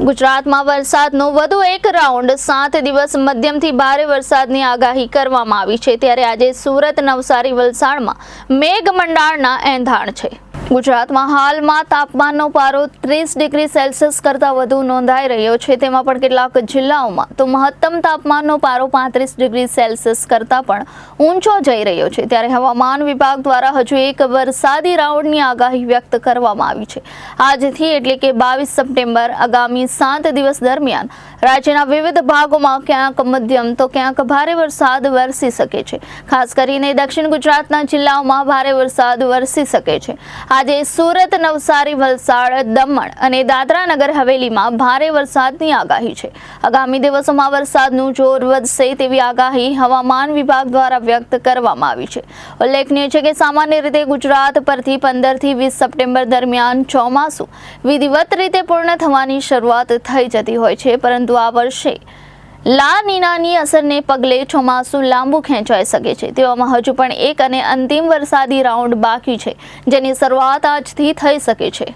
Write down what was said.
ગુજરાતમાં વરસાદનો વધુ એક રાઉન્ડ 7 દિવસ મધ્યમથી ભારે વરસાદની આગાહી કરવામાં આવી છે ત્યારે આજે સુરત, નવસારી, વલસાડમાં મેઘમંડાણના એંધાણ છે। ગુજરાતમાં હાલમાં તાપમાનનો પારો 30 ડિગ્રી સેલ્સિયસ કરતાં વધુ નોંધાઈ રહ્યો છે। તેમાં પણ કેટલાક જિલ્લાઓમાં તો મહત્તમ તાપમાનનો પારો 35 ડિગ્રી સેલ્સિયસ કરતાં પણ ઊંચો જઈ રહ્યો છે। ત્યારે હવામાન વિભાગ દ્વારા હજુ એક વરસાદી રાઉન્ડની આગાહી વ્યક્ત કરવામાં આવી છે। આજથી એટલે કે 22 સપ્ટેમ્બર આગામી 7 દિવસ દરમિયાન રાજ્યના વિવિધ ભાગોમાં ક્યાંક મધ્યમ તો ક્યાંક ભારે વરસાદ વરસી શકે છે। ખાસ કરીને દક્ષિણ ગુજરાતના જિલ્લાઓમાં ભારે વરસાદ વરસી શકે છે। આજે સુરત, નવસારી, વલસાડ, દમણ અને દાદરા નગર હવેલીમાં ભારે વરસાદની આગાહી છે। આગામી દિવસોમાં વરસાદનું જોર વધશે તેવી આગાહી હવામાન વિભાગ દ્વારા વ્યક્ત કરવામાં આવી છે। ઉલ્લેખનીય છે કે સામાન્ય રીતે ગુજરાત પરથી 15 થી 20 સપ્ટેમ્બર દરમિયાન ચોમાસું વિધિવત રીતે પૂર્ણ થવાની શરૂઆત થઈ જતી હોય છે, પરંતુ આ વર્ષે લા નીનાની અસરને પગલે ચોમાસું લાંબુ ખેંચાઈ શકે છે। તેવામાં હજુ પણ એક અને અંતિમ વરસાદી રાઉન્ડ બાકી છે, જેની શરૂઆત આજથી થઈ શકે છે।